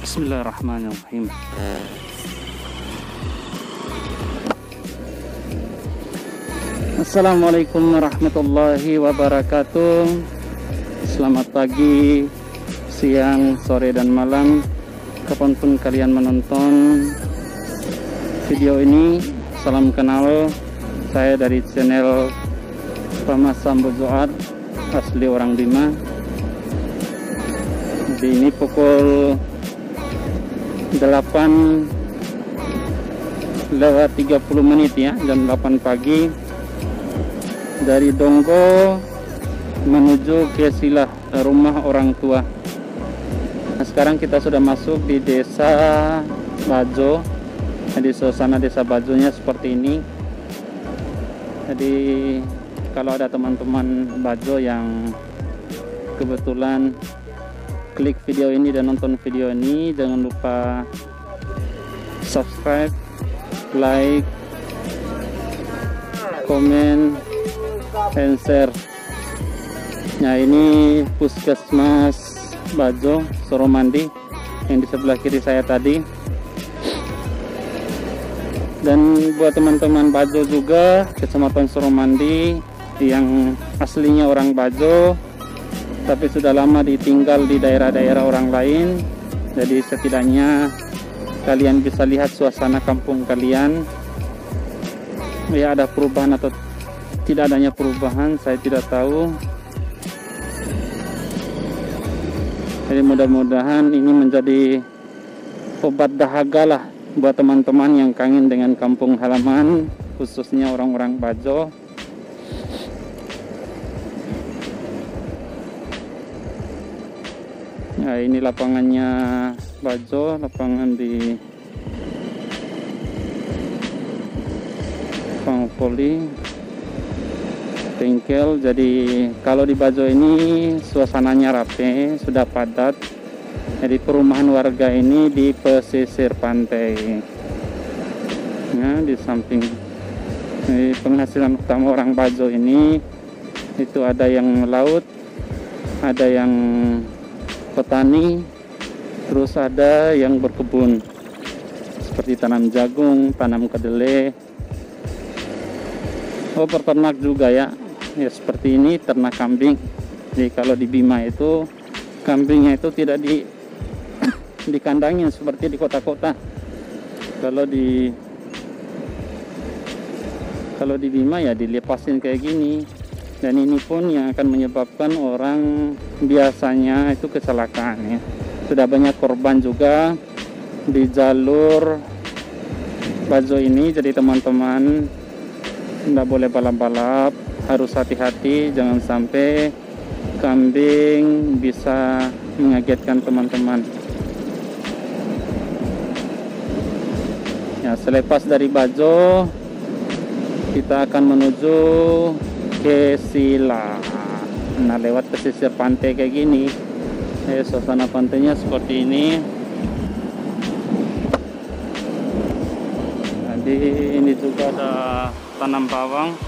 Bismillahirrahmanirrahim. Assalamualaikum warahmatullahi wabarakatuh. Selamat pagi, siang, sore, dan malam, kapanpun kalian menonton video ini. Salam kenal, saya dari channel Pamas Sambo Zoat, asli orang Bima. Jadi ini pukul 8:30 ya, jam 8 pagi, dari Donggo menuju ke Silah, rumah orang tua. Nah, sekarang kita sudah masuk di desa Bajo. Jadi suasana desa Bajonya seperti ini. Jadi kalau ada teman-teman Bajo yang kebetulan klik video ini dan nonton video ini, jangan lupa subscribe, like, komen, and share. Nah, ini Puskesmas Bajo Soromandi yang di sebelah kiri saya tadi. Dan buat teman-teman Bajo juga, Kecamatan Soromandi yang aslinya orang Bajo tapi sudah lama ditinggal di daerah-daerah orang lain, jadi setidaknya kalian bisa lihat suasana kampung kalian. Ya, ada perubahan atau tidak adanya perubahan, saya tidak tahu. Jadi mudah-mudahan ini menjadi obat dahaga lah buat teman-teman yang kangen dengan kampung halaman, khususnya orang-orang Bajo. Nah, ini lapangannya Bajo, lapangan di Pangpoli, bengkel. Jadi kalau di Bajo ini suasananya rapi, sudah padat. Jadi perumahan warga ini di pesisir pantai. Nah, di samping penghasilan utama orang Bajo ini itu ada yang laut, ada yang petani, terus ada yang berkebun seperti tanam jagung, tanam kedelai. Oh, peternak juga ya, ya seperti ini, ternak kambing. Jadi kalau di Bima itu kambingnya itu tidak dikandangin seperti di kota-kota. Kalau di Bima ya dilepasin kayak gini. Dan ini pun yang akan menyebabkan orang biasanya itu kecelakaan ya. Sudah banyak korban juga di jalur Bajo ini. Jadi teman-teman tidak boleh balap-balap, harus hati-hati, jangan sampai kambing bisa mengagetkan teman-teman. Ya, selepas dari Bajo kita akan menuju ke Silah. Nah, lewat pesisir pantai kayak gini, suasana pantainya seperti ini. Jadi ini juga ada tanam bawang.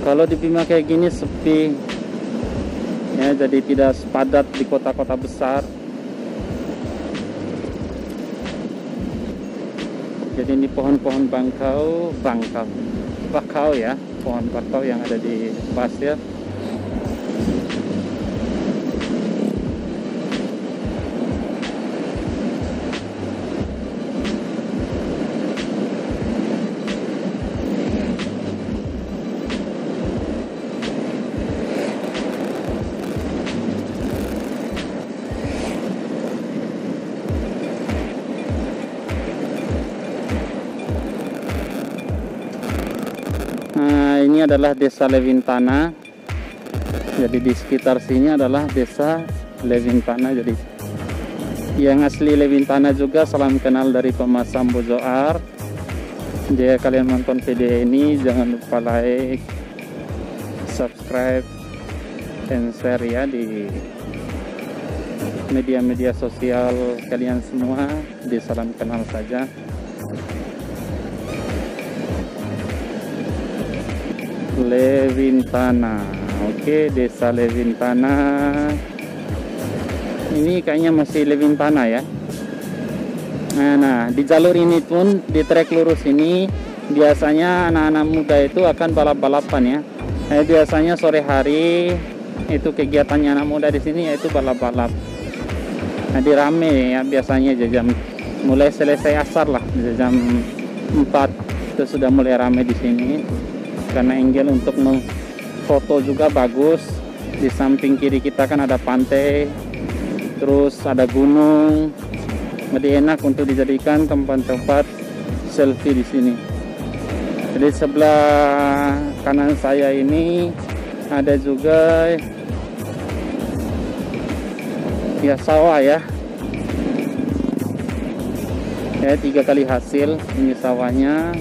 Kalau di Bima kayak gini sepi ya, jadi tidak sepadat di kota-kota besar. Jadi ini pohon-pohon bakau ya, pohon bakau yang ada di pasir. Nah, ini adalah desa Lewintana. Jadi di sekitar sini adalah desa Lewintana. Jadi yang asli Lewintana juga salam kenal dari Pamas Sambo Zoat. Jika kalian nonton video ini, jangan lupa like, subscribe, dan share ya di media-media sosial kalian semua. Di salam kenal saja. Lewintana. Oke, Desa Lewintana. Ini kayaknya masih Lewintana ya. Nah, di jalur ini pun, di trek lurus ini biasanya anak-anak muda itu akan balap-balapan ya. Biasanya sore hari itu kegiatannya anak muda di sini yaitu balap-balap. Nah, dirame ya biasanya jam mulai selesai asar lah, jam 4 itu sudah mulai rame di sini. Karena angle untuk foto juga bagus. Di samping kiri kita kan ada pantai, terus ada gunung. Jadi enak untuk dijadikan tempat-tempat selfie di sini. Jadi sebelah kanan saya ini ada juga ya sawah ya. Ya 3 kali hasil ini sawahnya.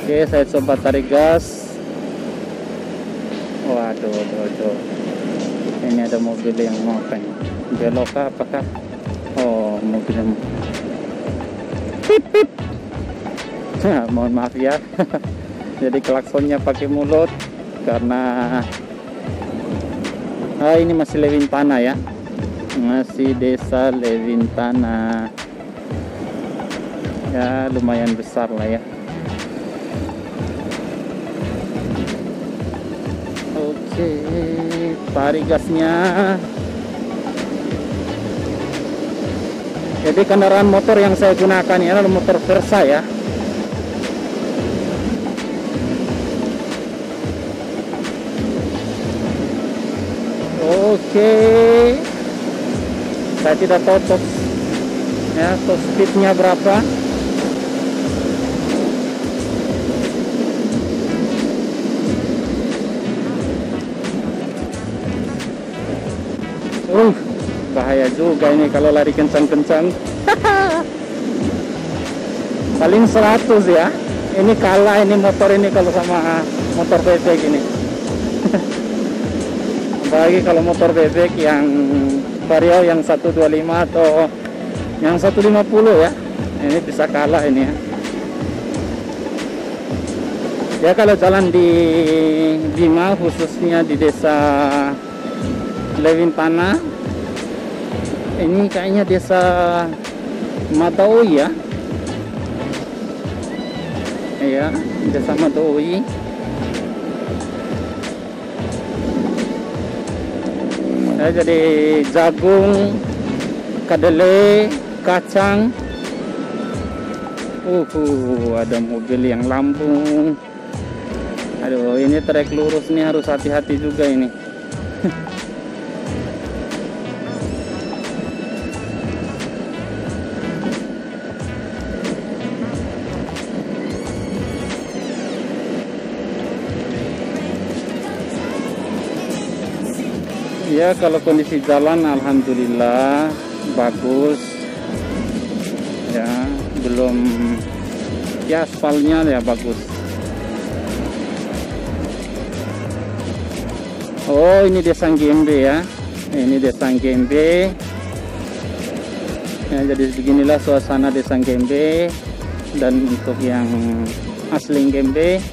Oke, saya coba tarik gas. Waduh, ini ada mobil yang mau belok apakah? Oh, mobil yang pip pip. Mohon maaf ya. Jadi klaksonnya pakai mulut karena ini masih Lewintana ya. Masih Desa Lewintana. Ya, lumayan besar lah ya. Oke, tarik gasnya. Jadi kendaraan motor yang saya gunakan ini adalah motor Versa ya. Oke, saya tidak tahu top speednya berapa. Bahaya juga ini kalau lari kencang-kencang. Paling 100 ya. Ini kalah ini motor ini kalau sama motor bebek ini. Apalagi kalau motor bebek yang Vario yang 125 atau yang 150 ya. Ini bisa kalah ini ya. Ya kalau jalan di Bima khususnya di Desa Lewintana, ini kayaknya Desa Madaoi ya. Iya, Desa Madaoi. Jadi jagung, kedelai, kacang. Ada mobil yang lambung. Aduh, ini trek lurus nih harus hati-hati juga ini. Ya, kalau kondisi jalan alhamdulillah bagus. Ya, belum ya aspalnya ya bagus. Oh, ini Desa Gembe ya. Ini Desa Gembe. Ya, jadi beginilah suasana Desa Gembe. Dan untuk yang asli Gembe,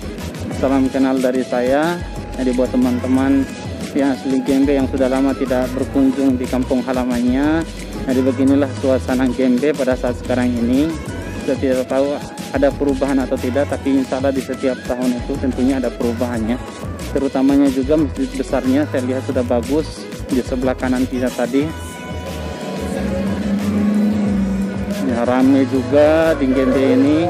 salam kenal dari saya. Jadi buat teman-teman yang asli Gembe yang sudah lama tidak berkunjung di kampung halamannya, jadi beginilah suasana Gembe pada saat sekarang ini. Saya tidak tahu ada perubahan atau tidak, tapi insya Allah di setiap tahun itu tentunya ada perubahannya. Terutamanya juga masjid besarnya saya lihat sudah bagus di sebelah kanan kita tadi. Ya, ramai juga di Gembe ini.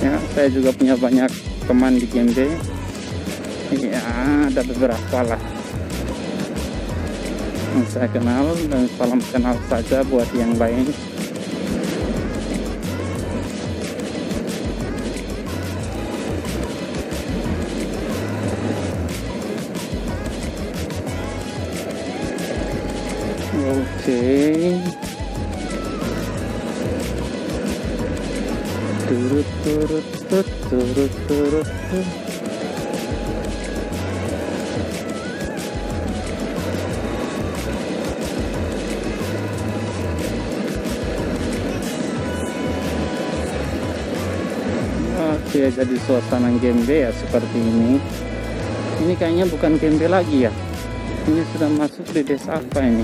Ya, saya juga punya banyak teman di Gembe. Ya, ada beberapa lah yang saya kenal, dan salam kenal saja buat yang lain. Oke. Turut. Oke, jadi suasana Gembe ya seperti ini. Ini kayaknya bukan Gembe lagi ya. Ini sudah masuk di desa apa ini?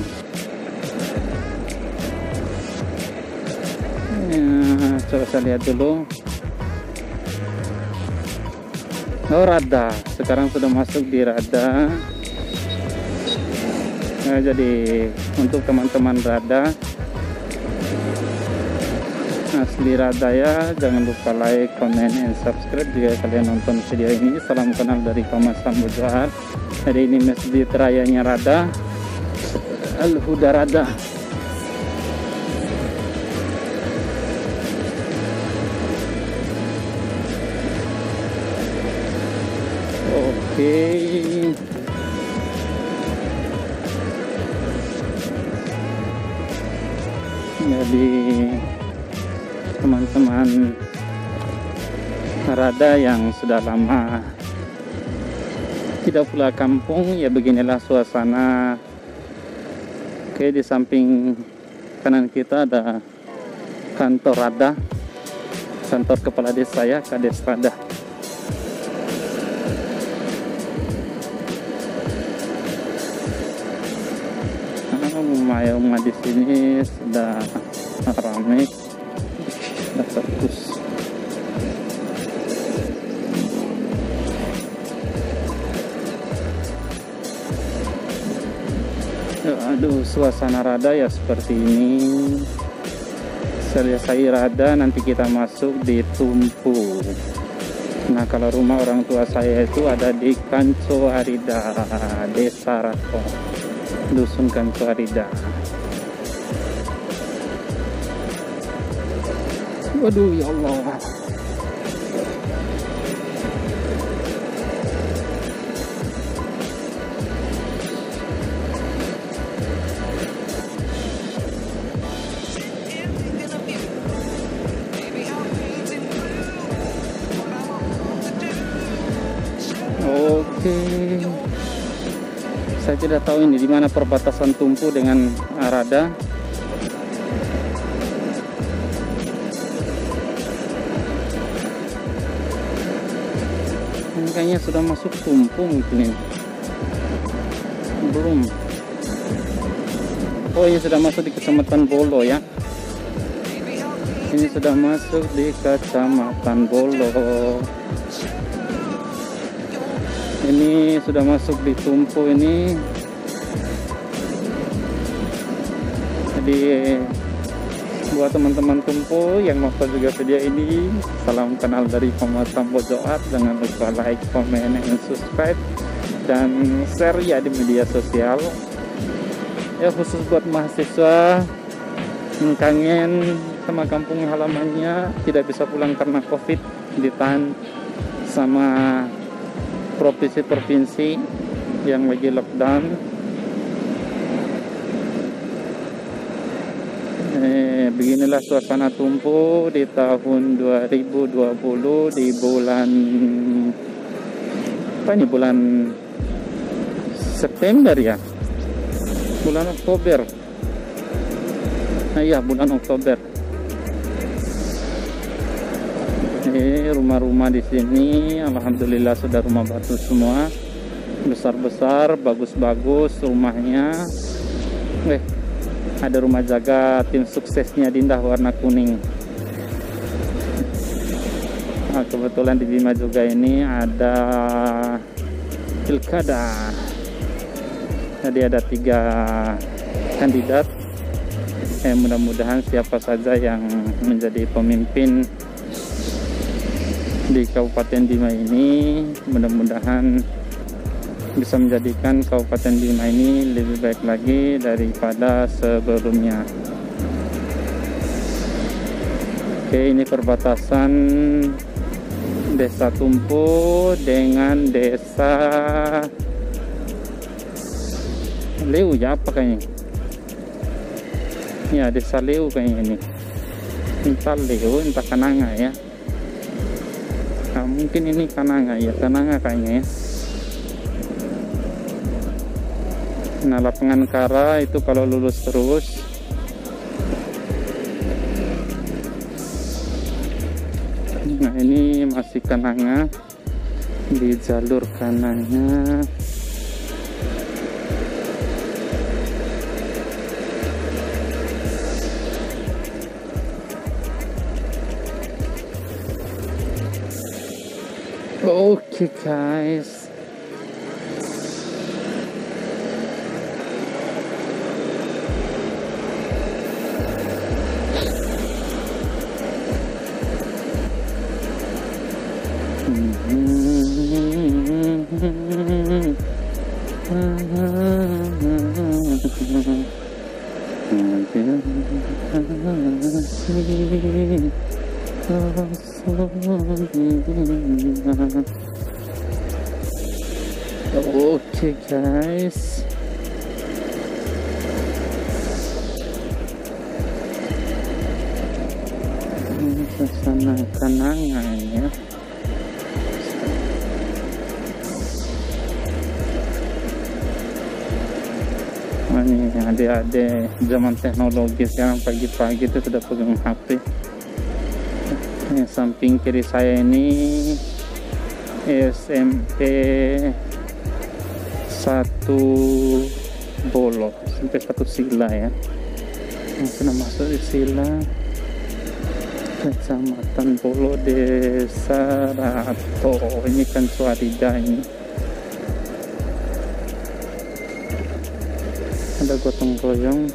Ya, coba saya lihat dulu. Oh, Rada. Sekarang sudah masuk di Rada. Nah, jadi untuk teman-teman Rada, asli Rada ya, jangan lupa like, comment, and subscribe jika kalian nonton video ini. Salam kenal dari Thomas Sambojoart. Hari ini Masjid Rayanya Rada, Al-Huda Rada. Oke. Jadi teman-teman Rada yang sudah lama tidak pulang kampung, ya beginilah suasana. Oke, di samping kanan kita ada kantor Rada, kantor kepala desa ya, Kades Rada. Rumah di sini sudah ramai, sudah bagus. Aduh, suasana Rada ya seperti ini. Selesai Rada, nanti kita masuk di Tumpu. Nah, kalau rumah orang tua saya itu ada di Kancoarida, Desa Rako, Dusun Kancoarida. Waduh, ya Allah. Oke. Saya tidak tahu ini di mana perbatasan Tumpu dengan Rada. Ini kayaknya sudah masuk Tumpu mungkin ini. Belum. Oh, ini sudah masuk di Kecamatan Bolo ya. Ini sudah masuk di Kecamatan Bolo. Ini sudah masuk di Tumpu ini. Jadi buat teman-teman Tumpu yang nonton juga video ini, salam kenal dari Thomas Sambojoart. Jangan lupa like, comment, and subscribe, dan share ya di media sosial. Ya, khusus buat mahasiswa yang kangen sama kampung halamannya, tidak bisa pulang karena COVID, ditahan sama provinsi-provinsi yang lagi lockdown. Beginilah suasana Tumpu di tahun 2020 di bulan apa ini, bulan September ya, bulan Oktober. Nah iya, bulan Oktober. Rumah-rumah di sini alhamdulillah sudah rumah batu semua, besar-besar, bagus-bagus rumahnya. Ada rumah jaga tim suksesnya Dinda warna kuning. Nah, kebetulan di Bima juga ini ada pilkada. Jadi ada 3 kandidat. Mudah-mudahan siapa saja yang menjadi pemimpin di Kabupaten Bima ini, mudah-mudahan bisa menjadikan Kabupaten Bima ini lebih baik lagi daripada sebelumnya. Oke, ini perbatasan Desa Tumpu dengan Desa Leu ya, apa kayaknya? Ya, Desa Leu kayaknya ini. Entah Leu, entah Kananga ya. Nah, mungkin ini Kananga ya, Kananga kayaknya ya. Nah, lapangan Kara itu kalau lulus terus. Nah, ini ini masih kenanga di jalur kanannya. Oke guys, oke guys, ini suasana kenangan ya. Ini adik-adik zaman teknologi sekarang, pagi-pagi itu sudah pegang HP. Samping kiri saya ini SMP 1 Bolo, SMP 1 Sila ya. Yang sudah masuk di Sila, Kecamatan Bolo, Desa Rato. Ini kan Suarida ini. Ada gotong royong.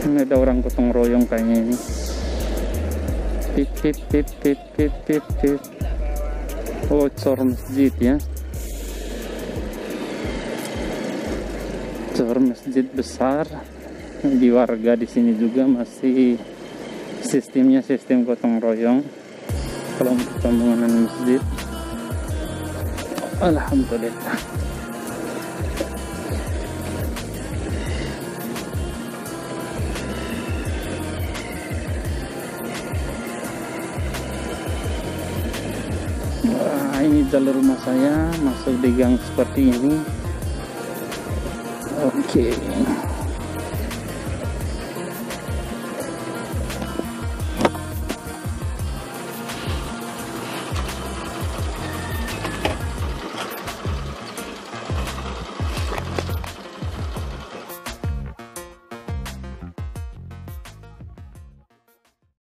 Ini ada orang gotong royong kayaknya ini. Pip pip pip pip pip pip pip. Oh, cor masjid ya. Cor masjid besar. Di warga di sini juga masih sistemnya sistem gotong royong. Kalau untuk pembangunan masjid, alhamdulillah. Wah, ini jalur rumah saya masuk di gang seperti ini. Oke.